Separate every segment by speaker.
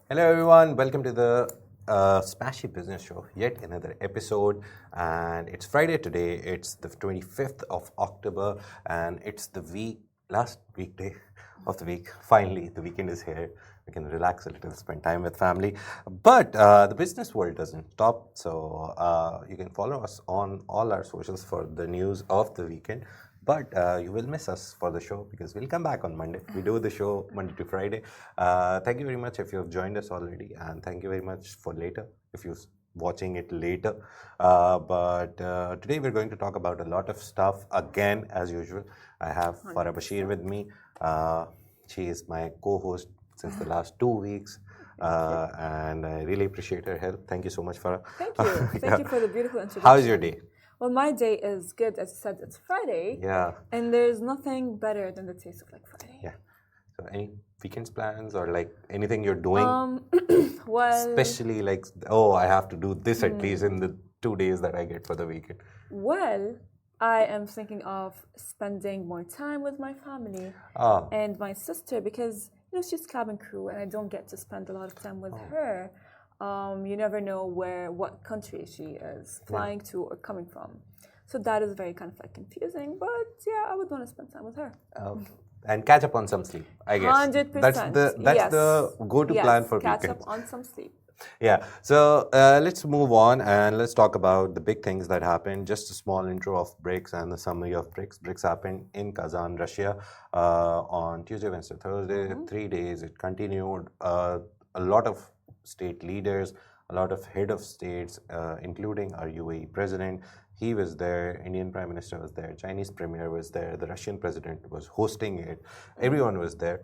Speaker 1: Hello, everyone. Welcome to the Smashy Business Show. Yet another episode, and it's Friday today. It's the 25th of October, and it's the last weekday of the week. Finally, the weekend is here. We can relax a little, spend time with family. But the business world doesn't stop, so you can follow us on all our socials for the news of the weekend. But you will miss us for the show because we'll come back on Monday. We do the show Monday to Friday. Thank you very much if you have joined us already, and thank you very much for later if you're watching it later. But today we're going to talk about a lot of stuff again, as usual. I have Farah Bashir with me. She is my co-host since the last 2 weeks. And I really appreciate her help. Thank you so much, Farah.
Speaker 2: Thank you. Thank you for the beautiful introduction.
Speaker 1: How's your day?
Speaker 2: Well, my day is good. As you said, it's Friday.
Speaker 1: Yeah.
Speaker 2: And there's nothing better than the taste of like Friday.
Speaker 1: Yeah. So any weekends plans or like anything you're doing?
Speaker 2: Well,
Speaker 1: especially like, oh, I have to do this at least in the 2 days that I get for the weekend.
Speaker 2: Well, I am thinking of spending more time with my family and my sister because she's cabin crew and I don't get to spend a lot of time with her. You never know what country she is flying to or coming from. So that is very kind of like confusing, but yeah, I would want to spend time with her.
Speaker 1: And catch up on some sleep, I guess.
Speaker 2: 100%.
Speaker 1: That's the go-to plan for
Speaker 2: catch
Speaker 1: weekends.
Speaker 2: Up on some sleep.
Speaker 1: Yeah. So let's move on and let's talk about the big things that happened. Just a small intro of BRICS and the summary of BRICS. BRICS happened in Kazan, Russia on Tuesday, Wednesday, Thursday. 3 days. It continued. A lot of state leaders, a lot of head of states, including our UAE president. He was there, Indian Prime Minister was there, Chinese Premier was there, the Russian President was hosting it, everyone was there.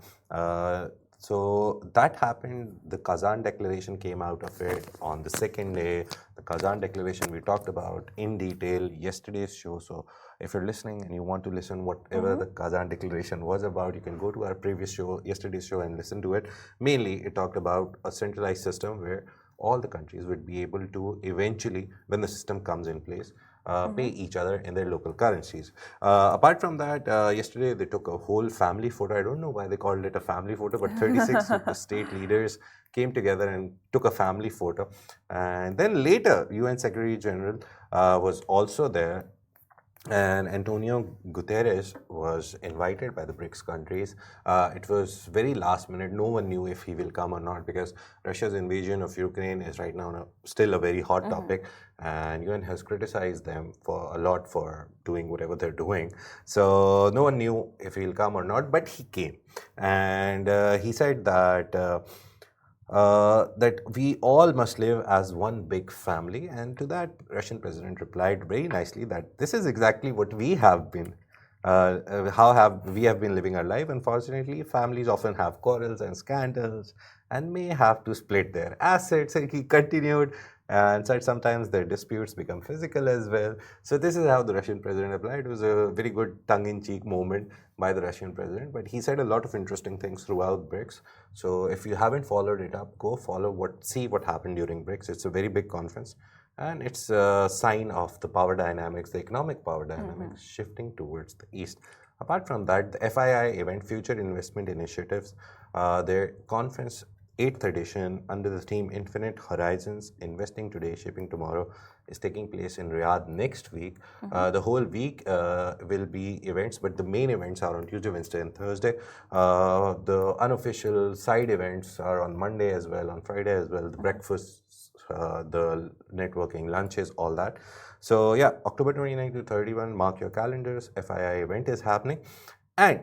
Speaker 1: So that happened. The Kazan Declaration came out of it on the second day. The Kazan Declaration we talked about in detail yesterday's show. So if you're listening and you want to listen whatever the Kazan Declaration was about, you can go to our previous show, yesterday's show, and listen to it. Mainly, it talked about a centralized system where all the countries would be able to eventually, when the system comes in place, pay each other in their local currencies. Apart from that, yesterday they took a whole family photo. I don't know why they called it a family photo, but 36 of the state leaders came together and took a family photo. And then later, UN Secretary General was also there. And Antonio Guterres was invited by the BRICS countries. It was very last minute. No one knew if he will come or not because Russia's invasion of Ukraine is right now still a very hot topic. And UN has criticized them for a lot for doing whatever they're doing. So no one knew if he'll come or not, but he came. And he said that that we all must live as one big family. And to that, Russian president replied very nicely that this is exactly what we have been. We have been living our life. Unfortunately, families often have quarrels and scandals and may have to split their assets. And he continued and said sometimes their disputes become physical as well. So this is how the Russian president replied. It was a very good tongue-in-cheek moment by the Russian president, but he said a lot of interesting things throughout BRICS. So if you haven't followed it up, go see what happened during BRICS. It's a very big conference, and it's a sign of the power dynamics, the economic power dynamics shifting towards the east. Apart from that, the FII event, Future Investment Initiatives, their conference 8th edition under the theme Infinite Horizons, Investing Today, Shaping Tomorrow, is taking place in Riyadh next week. The whole week will be events, but the main events are on Tuesday, Wednesday, and Thursday. The unofficial side events are on Monday as well, on Friday as well, the breakfasts, the networking, lunches, all that. So yeah, October 29 to 31, mark your calendars, FII event is happening. And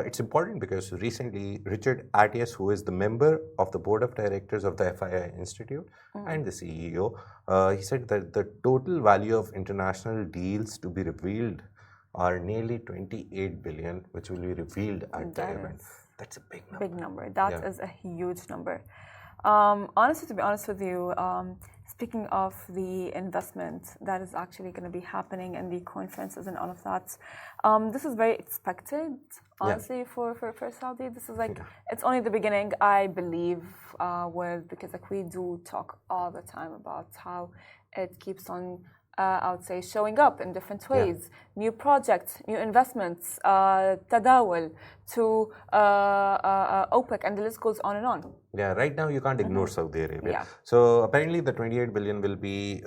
Speaker 1: it's important because recently Richard Attias, who is the member of the board of directors of the FII Institute and the CEO, he said that the total value of international deals to be revealed are nearly 28 billion, which will be revealed at the event. That's a big number.
Speaker 2: Big number. That is a huge number. Honestly, to be honest with you, speaking of the investment that is actually going to be happening in the conferences and all of that, this is very expected, honestly, for Saudi. This is like, it's only the beginning, I believe, because like we do talk all the time about how it keeps on I would say, showing up in different ways. New projects, new investments, tadawul to OPEC, and the list goes on and on.
Speaker 1: Yeah, right now you can't ignore Saudi Arabia. Yeah. So apparently the 28 billion will be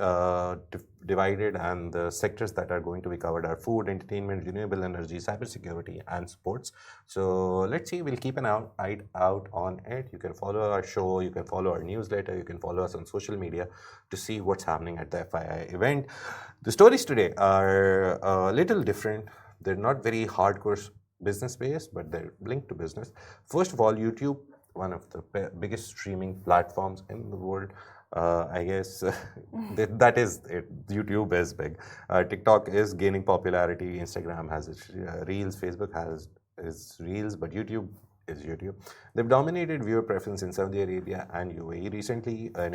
Speaker 1: divided, and the sectors that are going to be covered are food, entertainment, renewable energy, cybersecurity, and sports. So let's see, we'll keep an eye out on it. You can follow our show, you can follow our newsletter, you can follow us on social media to see what's happening at the FII event. The stories today are a little different. They're not very hardcore business based, but they're linked to business. First of all, YouTube, one of the biggest streaming platforms in the world. I guess that is it. YouTube is big. TikTok is gaining popularity. Instagram has its Reels. Facebook has its Reels, but YouTube is YouTube. They've dominated viewer preference in Saudi Arabia and UAE. Recently, an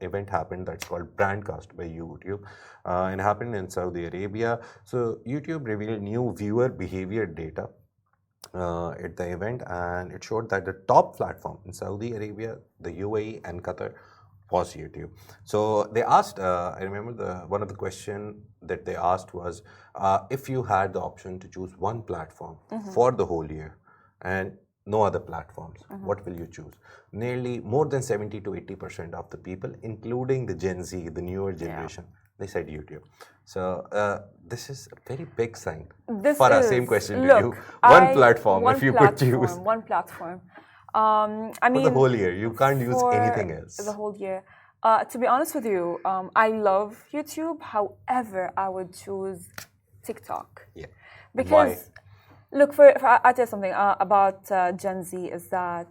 Speaker 1: event happened that's called Brandcast by YouTube, and happened in Saudi Arabia. So YouTube revealed new viewer behavior data at the event, and it showed that the top platform in Saudi Arabia, the UAE, and Qatar was YouTube. So they asked, I remember one of the questions that they asked was, if you had the option to choose one platform for the whole year and no other platforms, what will you choose? Nearly more than 70 to 80% of the people, including the Gen Z, the newer generation, they said YouTube. So this is a very big sign for our same question to you. One platform, if you could choose.
Speaker 2: One platform.
Speaker 1: I mean, for the whole year, you can't use anything else.
Speaker 2: The whole year. To be honest with you, I love YouTube. However, I would choose TikTok.
Speaker 1: Yeah.
Speaker 2: Because,
Speaker 1: why?
Speaker 2: Look, I'll tell you something about Gen Z is that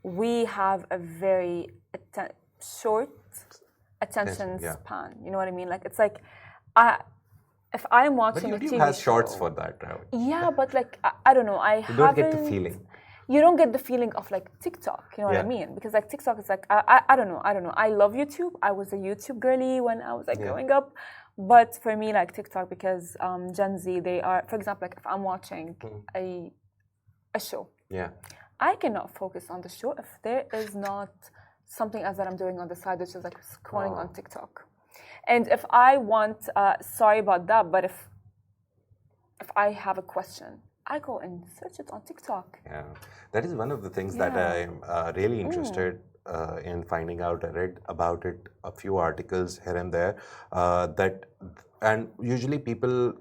Speaker 2: we have a very short attention span. You know what I mean? Like, it's like, if I'm watching
Speaker 1: but
Speaker 2: a TV
Speaker 1: YouTube has shorts
Speaker 2: show,
Speaker 1: for that, right?
Speaker 2: Yeah, but like, I don't know.
Speaker 1: You don't get the feeling.
Speaker 2: You don't get the feeling of like TikTok, you know what I mean? Because like TikTok is like, I don't know. I love YouTube. I was a YouTube girly when I was like growing up. But for me, like TikTok, because Gen Z, they are, for example, like if I'm watching a show, I cannot focus on the show if there is not something else that I'm doing on the side, which is like scrolling on TikTok. And if I want, sorry about that, but if I have a question, I go and search it on TikTok. Yeah,
Speaker 1: that is one of the things that I'm really interested in finding out. I read about it, a few articles here and there, and usually people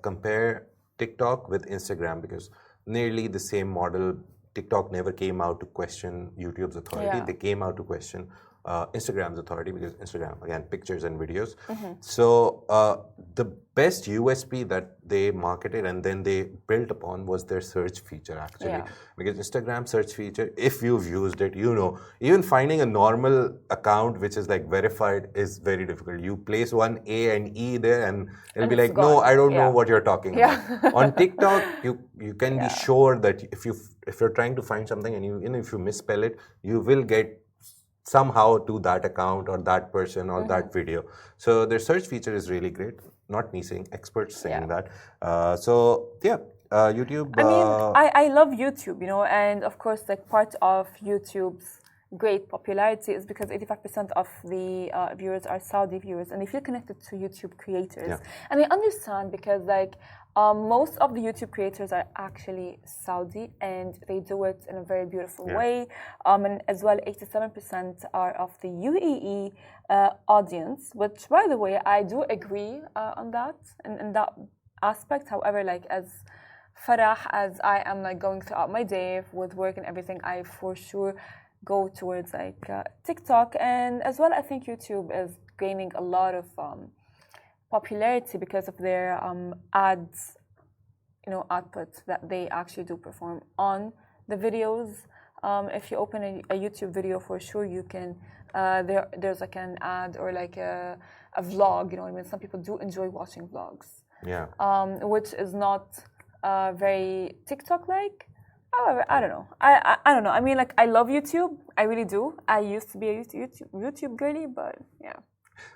Speaker 1: compare TikTok with Instagram because nearly the same model. TikTok never came out to question YouTube's authority. They came out to question Instagram's authority because Instagram, again, pictures and videos. So the best USP that they marketed and then they built upon was their search feature, actually. Because Instagram search feature, if you've used it, you know, even finding a normal account which is like verified is very difficult. You place one A and E there and it'll be like, no, I don't know what you're talking about. On TikTok, you can be sure that if you're trying to find something and even if you misspell it, you will get somehow to that account or that person or that video. So their search feature is really great. Not me saying, experts saying that. YouTube.
Speaker 2: I mean, I love YouTube, you know, and of course, like part of YouTube's great popularity is because 85% of the viewers are Saudi viewers, and they feel connected to YouTube creators. And I understand because like most of the YouTube creators are actually Saudi, and they do it in a very beautiful way. And as well, 87% are of the UAE audience, which, by the way, I do agree on that in that aspect. However, like as Farah, as I am like going throughout my day with work and everything, I for sure go towards like TikTok, and as well, I think YouTube is gaining a lot of popularity because of their ads, you know, output that they actually do perform on the videos. If you open a YouTube video, for sure you can. There's like an ad or like a vlog. You know what I mean? Some people do enjoy watching vlogs. Which is not very TikTok-like. However, I don't know. I don't know. I mean, like, I love YouTube. I really do. I used to be a YouTube girly, but yeah.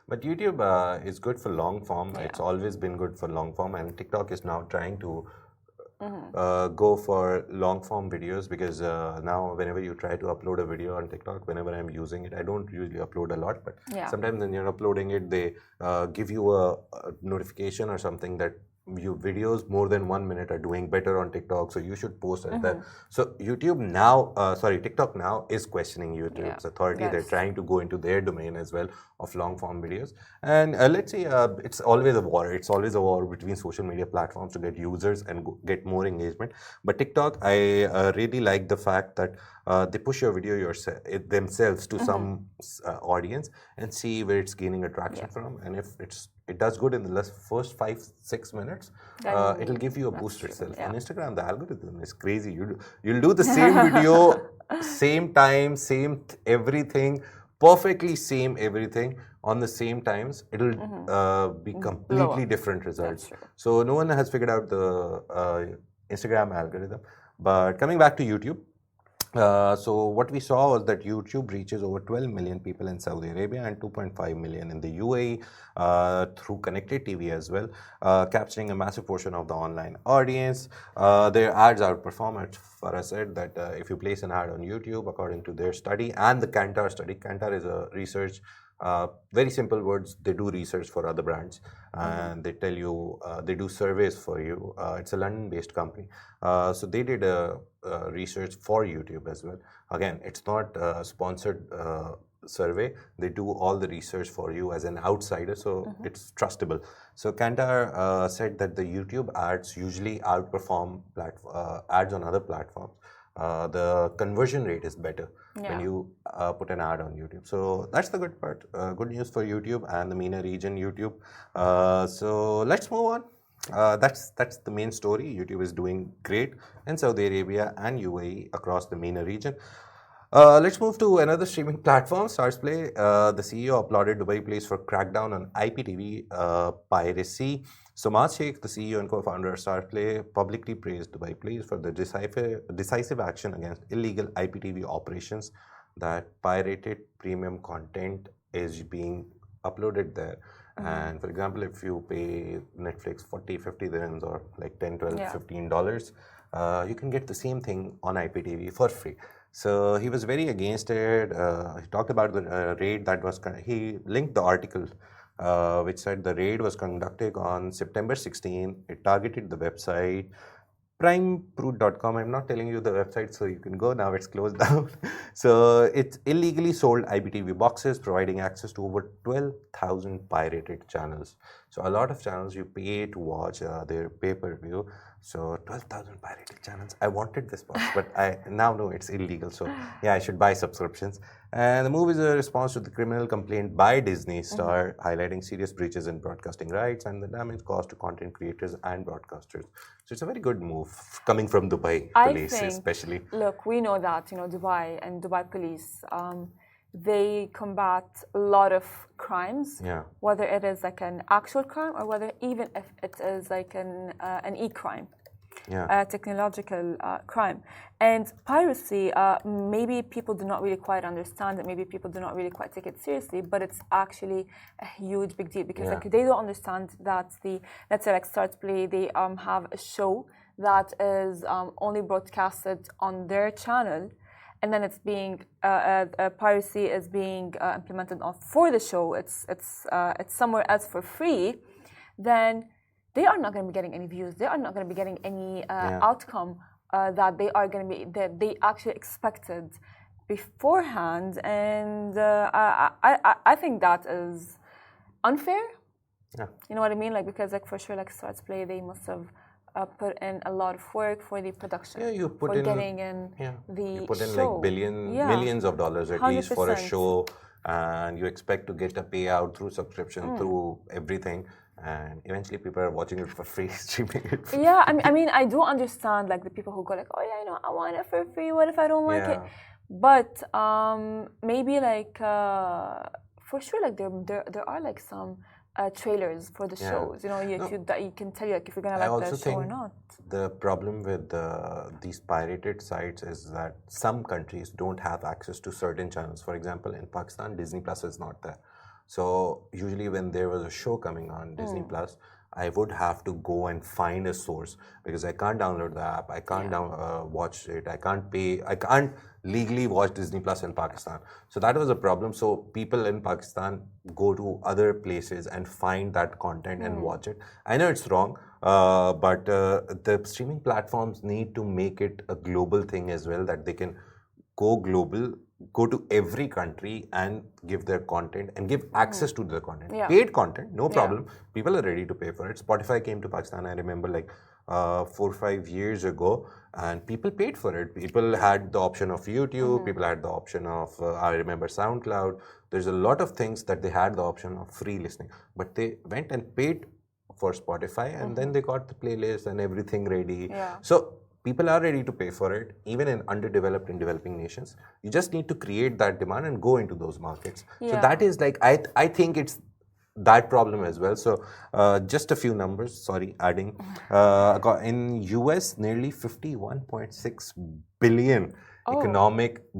Speaker 1: But YouTube is good for long form. It's always been good for long form, and TikTok is now trying to go for long form videos, because now whenever you try to upload a video on TikTok, whenever I'm using it, I don't usually upload a lot, but sometimes when you're uploading it, they give you a notification or something that your videos more than 1 minute are doing better on TikTok, so you should post at that. So TikTok now is questioning YouTube's authority. They're trying to go into their domain as well of long form videos. And let's say it's always a war. It's always a war between social media platforms to get users and get more engagement. But TikTok, I really like the fact that they push your video themselves to some audience and see where it's gaining attraction from. And if it does good in the first 5-6 minutes, it'll give you a boost itself. On Instagram, the algorithm is crazy. You'll do the same video, same time, same everything, perfectly same everything on the same times. It'll be completely different results. So no one has figured out the Instagram algorithm. But coming back to YouTube, so what we saw was that YouTube reaches over 12 million people in Saudi Arabia and 2.5 million in the UAE through connected TV as well, capturing a massive portion of the online audience. Their ads outperform, as Farah said, that if you place an ad on YouTube, according to their study and the Kantar study, Kantar is a research, very simple words, they do research for other brands and they tell you, they do surveys for you. It's a London-based company. So they did a research for YouTube as well. Again, it's not a sponsored survey. They do all the research for you as an outsider, so it's trustable. So Kantar said that the YouTube ads usually outperform ads on other platforms. The conversion rate is better when you put an ad on YouTube. So that's the good part. Good news for YouTube and the MENA region YouTube. So let's move on. That's the main story. YouTube is doing great in Saudi Arabia and UAE across the MENA region. Let's move to another streaming platform, Starzplay. The CEO applauded Dubai Plays for Crackdown on IPTV Piracy. Somad Sheikh, the CEO and co-founder of Starzplay, publicly praised Dubai Plays for the decisive action against illegal IPTV operations that pirated premium content is being uploaded there. And for example, if you pay Netflix 40-50 dirhams or like $10-$15, you can get the same thing on IPTV for free. So he was very against it. He talked about the raid that was, he linked the article which said the raid was conducted on September 16. It targeted the website primeproof.com. I'm not telling you the website, so you can go now. It's closed down. So it illegally sold IPTV boxes, providing access to over 12,000 pirated channels. So a lot of channels you pay to watch their pay-per-view. So 12,000 pirated channels. I wanted this box, but I now know it's illegal. So yeah, I should buy subscriptions. And the move is a response to the criminal complaint by Disney Star, highlighting serious breaches in broadcasting rights and the damage caused to content creators and broadcasters. So it's a very good move coming from Dubai police, especially.
Speaker 2: Look, we know that Dubai and Dubai police, they combat a lot of crimes, whether it is like an actual crime or whether even if it is like an e-crime, technological crime. And piracy, maybe people do not really quite understand it, maybe people do not really quite take it seriously, but it's actually a huge big deal because like, they don't understand that let's say like Starzplay, they have a show that is only broadcasted on their channel, and then it's being piracy is being implemented for the show. It's somewhere else for free. Then they are not going to be getting any views. They are not going to be getting any outcome that they actually expected beforehand. And I think that is unfair. You know what I mean? Like because like for sure, like Starzplay, they must have put in a lot of work for the production.
Speaker 1: You put in
Speaker 2: getting in the
Speaker 1: you put in
Speaker 2: show.
Speaker 1: Like millions of dollars at 100%. Least for a show, and you expect to get a payout through subscription, through everything, and eventually people are watching it for free, streaming it. For free.
Speaker 2: I mean, I do understand like the people who go like, oh yeah, I want it for free. What if I don't like it? But maybe like for sure, like there are like some trailers for the shows, you know, that you can tell you like if you're gonna like the show or not.
Speaker 1: The problem with these pirated sites is that some countries don't have access to certain channels. For example, in Pakistan, Disney Plus is not there. So usually when there was a show coming on Disney Plus, I would have to go and find a source because I can't download the app, I can't watch it, I can't pay, I can't legally watch Disney Plus in Pakistan. So that was a problem. So people in Pakistan go to other places and find that content and watch it. I know it's wrong, but the streaming platforms need to make it a global thing as well, that they can go global, go to every country and give their content and give access to their content. Paid content, no problem. People are ready to pay for it. Spotify came to Pakistan, I remember, like 4 or 5 years ago, and people paid for it. People had the option of YouTube, people had the option of, I remember, SoundCloud. There's a lot of things that they had the option of free listening, but they went and paid for Spotify, and then they got the playlist and everything ready. So people are ready to pay for it, even in underdeveloped and developing nations. You just need to create that demand and go into those markets. So that is like, I think it's that problem as well. So just a few numbers, adding. In US, nearly $51.6 billion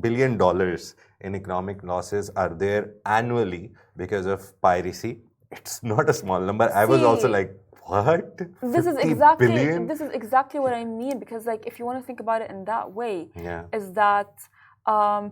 Speaker 1: billion dollars in economic losses are there annually because of piracy. It's not a small number. I was also like, what?
Speaker 2: This is exactly what I mean, because like if you want to think about it in that way, is that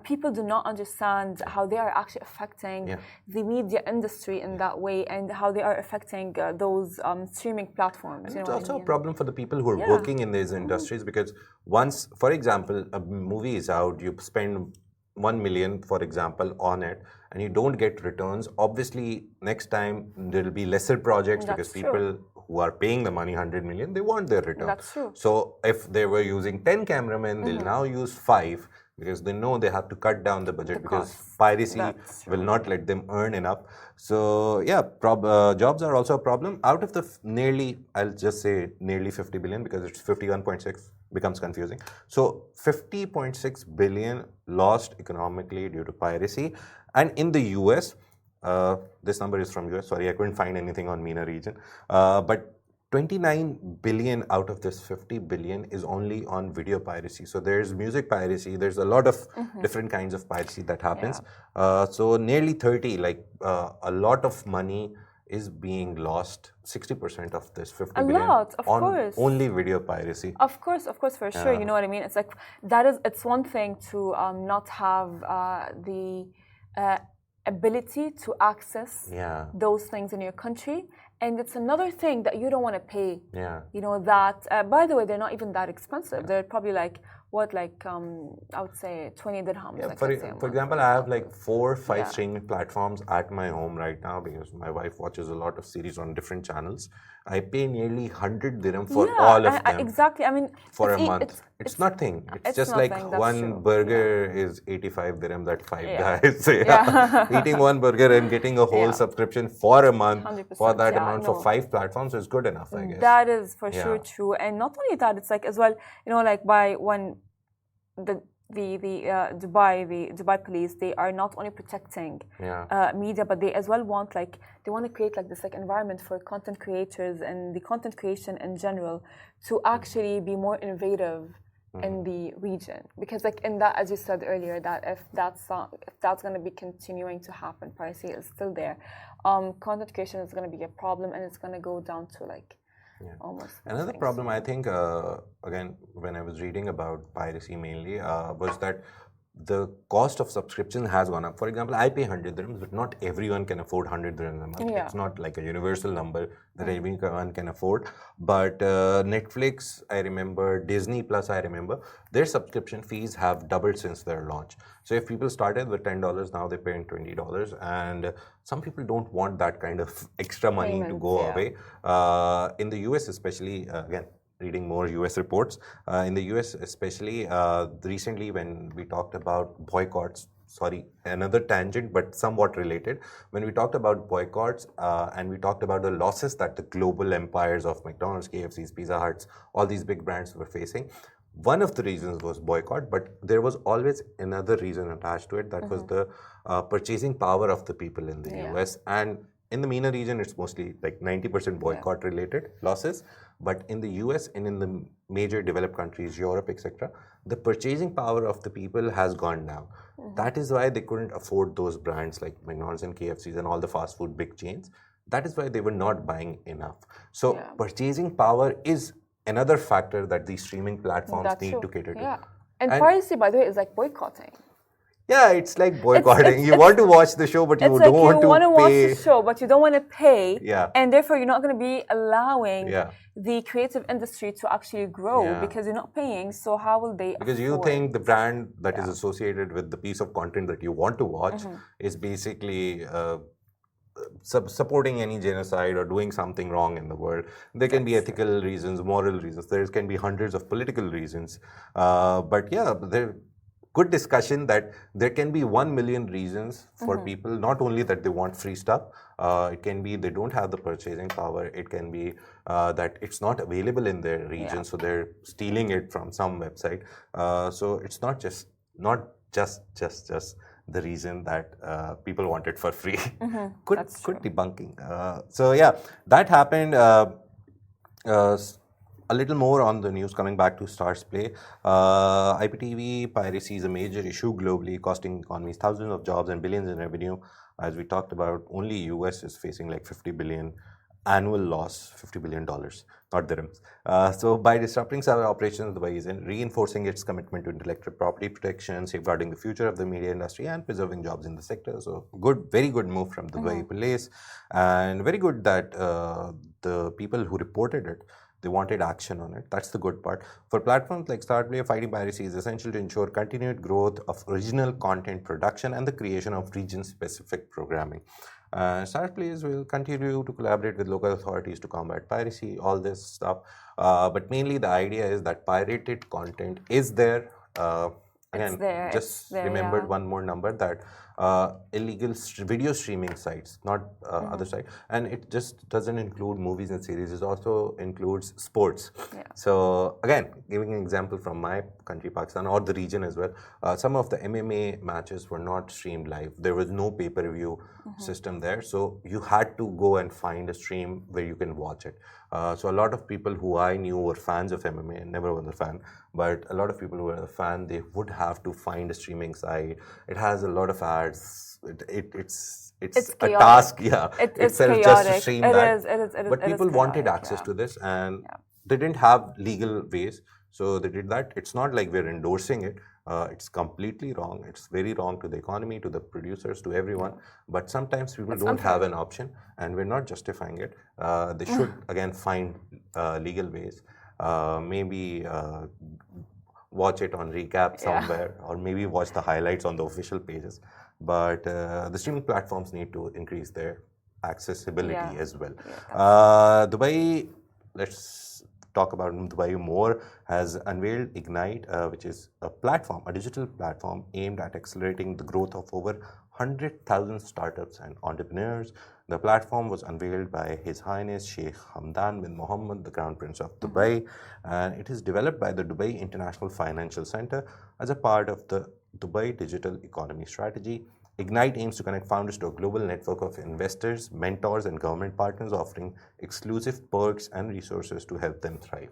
Speaker 2: people do not understand how they are actually affecting the media industry in that way, and how they are affecting those streaming platforms.
Speaker 1: And it's also a problem for the people who are working in these industries, because once, for example, a movie is out, you spend 1 million, for example, on it, and you don't get returns. Obviously, next time there will be lesser projects because people who are paying the money, 100 million, they want their return.
Speaker 2: That's true.
Speaker 1: So if they were using 10 cameramen, they'll now use 5 because they know they have to cut down the budget because piracy will not let them earn enough. So yeah, jobs are also a problem. Out of the nearly, I'll just say nearly 50 billion because it's 51.6 becomes confusing. So 50.6 billion lost economically due to piracy. And in the US, this number is from US, sorry, I couldn't find anything on MENA region, but 29 billion out of this 50 billion is only on video piracy. So there's music piracy, there's a lot of different kinds of piracy that happens. So nearly 30, like a lot of money is being lost, 60% of this 50 billion on only video piracy.
Speaker 2: Of course, for sure. You know what I mean? It's like, it's one thing to not have the ability to access those things in your country. And it's another thing that you don't want to pay. You know, that, by the way, they're not even that expensive. They're probably like, what, like, I would say 20 dirhams.
Speaker 1: Yeah,
Speaker 2: like,
Speaker 1: for example, I have like 4 or 5 streaming platforms at my home right now because my wife watches a lot of series on different channels. I pay nearly 100 dirham for all of them.
Speaker 2: Exactly. I mean,
Speaker 1: for a month. It's nothing. It's just
Speaker 2: nothing,
Speaker 1: like one burger is 85 dirham, that 5 guys. So eating one burger and getting a whole subscription for a month for that amount for 5 platforms is good enough, I guess.
Speaker 2: That is for sure true. And not only that, it's like as well, you know, like by when the Dubai police, they are not only protecting media, but they as well want, like, they want to create like this like environment for content creators and the content creation in general to actually be more innovative in the region. Because like in that, as you said earlier, that if that's going to be continuing to happen, piracy is still there, content creation is going to be a problem, and it's going to go down to like almost
Speaker 1: another problem. I think again, when I was reading about piracy mainly, was that the cost of subscription has gone up. For example, I pay 100 dirhams, but not everyone can afford 100 dirhams a month. It's not like a universal number that everyone can afford. But Netflix, I remember, Disney Plus, I remember, their subscription fees have doubled since their launch. So if people started with $10, now they're paying $20. And some people don't want that kind of extra money to go away. In the US especially, again, reading more US reports. In the US especially, recently when we talked about boycotts, sorry, another tangent, but somewhat related. When we talked about boycotts and we talked about the losses that the global empires of McDonald's, KFC's, Pizza Huts, all these big brands were facing, one of the reasons was boycott, but there was always another reason attached to it. That was the purchasing power of the people in the US. And in the MENA region, it's mostly like 90% boycott related losses. But in the US and in the major developed countries, Europe, etc., the purchasing power of the people has gone down. That is why they couldn't afford those brands like McDonald's and KFC's and all the fast food big chains. that is why they were not buying enough. So purchasing power is another factor that these streaming platforms need to cater to.
Speaker 2: Yeah. And Piracy, by the way, is like boycotting.
Speaker 1: Yeah, it's like boycotting. You want to watch the show, but you don't want to pay.
Speaker 2: You want to watch the show, but you don't want to pay.
Speaker 1: Yeah.
Speaker 2: And therefore, you're not going to be allowing the creative industry to actually grow because you're not paying. So how will they?
Speaker 1: Because you think the brand that is associated with the piece of content that you want to watch is basically supporting any genocide or doing something wrong in the world. There can be ethical reasons, moral reasons. There can be hundreds of political reasons. But yeah, there. Good discussion that there can be 1 million reasons for people, not only that they want free stuff, it can be they don't have the purchasing power, it can be that it's not available in their region, so they're stealing it from some website. So it's not just the reason that people want it for free. Good debunking. So yeah, that happened. A little more on the news coming back to Starzplay. IPTV piracy is a major issue globally, costing economies thousands of jobs and billions in revenue. As we talked about, only US is facing like 50 billion annual loss, $50 billion, not dirhams. So by disrupting server operations, Dubai is reinforcing its commitment to intellectual property protection, safeguarding the future of the media industry and preserving jobs in the sector. So very good move from Dubai police, and very good that the people who reported it, they wanted action on it. That's the good part. For platforms like Starzplay, fighting piracy is essential to ensure continued growth of original content production and the creation of region-specific programming. Starzplay will continue to collaborate with local authorities to combat piracy, all this stuff. But mainly the idea is that pirated content is there. Again, remembered one more number that illegal video streaming sites, not other sites, and it just doesn't include movies and series. It also includes sports. So again, giving an example from my country, Pakistan, or the region as well, some of the MMA matches were not streamed live. There was no pay-per-view system there, so you had to go and find a stream where you can watch it. So a lot of people who I knew were fans of MMA, never was a fan, but a lot of people who were a fan, they would have to find a streaming site. It has a lot of ads. It's a task,
Speaker 2: it's
Speaker 1: chaotic. Just to stream that.
Speaker 2: It is.
Speaker 1: But people wanted access to this, and they didn't have legal ways, so they did that. It's not like we're endorsing it. It's completely wrong. It's very wrong to the economy, to the producers, to everyone. But sometimes people don't have an option, and we're not justifying it. They should, again, find legal ways. Maybe watch it on recap somewhere, or maybe watch the highlights on the official pages. But the streaming platforms need to increase their accessibility as well. Dubai, let's talk about Dubai more, has unveiled Ignyte, which is a platform, a digital platform aimed at accelerating the growth of over 100,000 startups and entrepreneurs. The platform was unveiled by His Highness Sheikh Hamdan bin Mohammed, the Crown Prince of Dubai, and it is developed by the Dubai International Financial Center as a part of the Dubai Digital Economy Strategy. Ignyte aims to connect founders to a global network of investors, mentors, and government partners, offering exclusive perks and resources to help them thrive.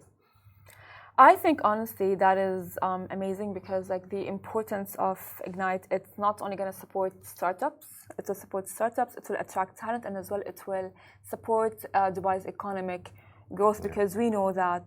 Speaker 2: I think honestly that is amazing, because like the importance of Ignyte, it's not only going to support startups, it will support startups, it will attract talent, and as well it will support Dubai's economic growth, because we know that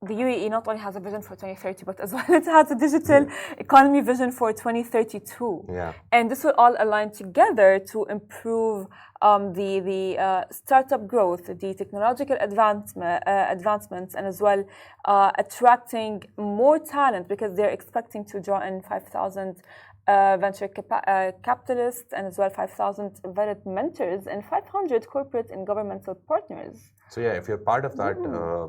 Speaker 2: the UAE not only has a vision for 2030, but as well it has a digital economy vision for 2032. And this will all align together to improve the startup growth, the technological advancements, and as well attracting more talent, because they're expecting to draw in 5,000 venture capitalists, and as well 5,000 vetted mentors and 500 corporate and governmental partners.
Speaker 1: So yeah, if you're part of that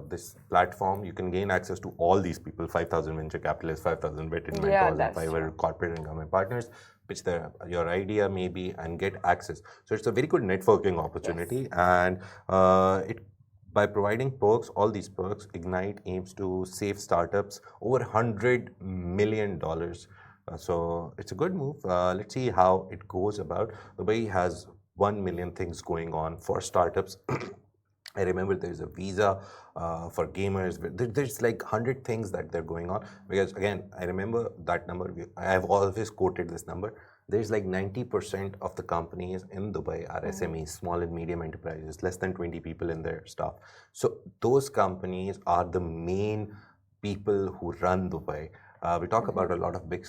Speaker 1: this platform, you can gain access to all these people: 5,000 venture capitalists, 5,000 vetted mentors, and 500 corporate and government partners. Pitch your idea maybe and get access. So it's a very good networking opportunity, and by providing perks, all these perks, Ignyte aims to save startups over $100 million. So it's a good move. Let's see how it goes about. Dubai has 1 million things going on for startups. I remember there's a visa for gamers. There's like 100 things that they're going on. Because again, I remember that number. I have always quoted this number. there's like 90% of the companies in Dubai are SMEs, small and medium enterprises, less than 20 people in their staff. So those companies are the main people who run Dubai. We talk about a lot of big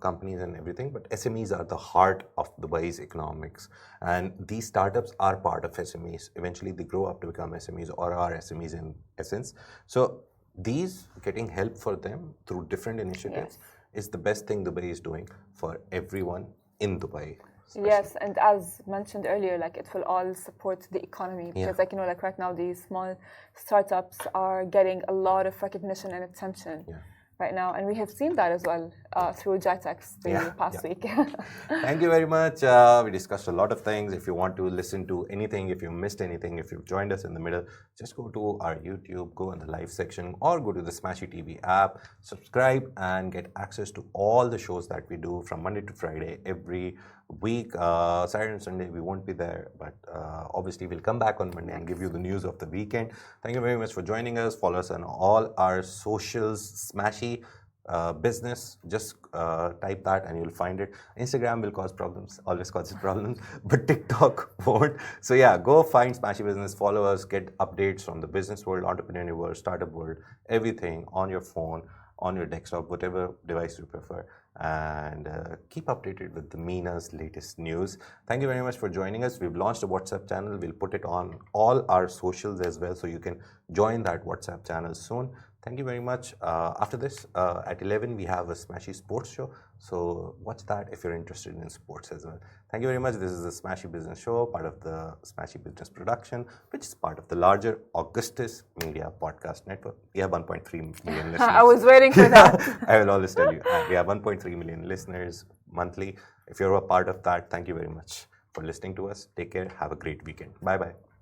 Speaker 1: companies and everything, but SMEs are the heart of Dubai's economics. And these startups are part of SMEs. Eventually, they grow up to become SMEs or are SMEs in essence. So these getting help for them through different initiatives is the best thing Dubai is doing for everyone in Dubai. Especially.
Speaker 2: Yes, and as mentioned earlier, like it will all support the economy because, like like right now, these small startups are getting a lot of recognition and attention. Right now, and we have seen that as well through JITEX the past week.
Speaker 1: Thank you very much. We discussed a lot of things. If you want to listen to anything, if you missed anything, if you've joined us in the middle, just go to our YouTube, go in the live section, or go to the Smashy TV app, subscribe, and get access to all the shows that we do from Monday to Friday every week. Saturday and Sunday we won't be there, but obviously we'll come back on Monday and give you the news of the weekend. Thank you very much for joining us. Follow us on all our socials, Smashy business. Just type that and you'll find it. Instagram will cause problems, always causes problems, but TikTok won't. So yeah, go find Smashy Business, follow us, get updates from the business world, entrepreneur world, startup world, everything on your phone, on your desktop, whatever device you prefer, and keep updated with the MENA's latest news. Thank you very much for joining us. We've launched a WhatsApp channel. We'll put it on all our socials as well, so you can join that WhatsApp channel soon. Thank you very much. After this, at 11, we have a Smashy Sports Show. So watch that if you're interested in sports as well. Thank you very much. This is the Smashy Business Show, part of the Smashy Business production, which is part of the larger Augustus Media Podcast Network. We have 1.3 million listeners.
Speaker 2: I was waiting for that.
Speaker 1: I will always tell you. We have 1.3 million listeners monthly. If you're a part of that, thank you very much for listening to us. Take care. Have a great weekend. Bye-bye.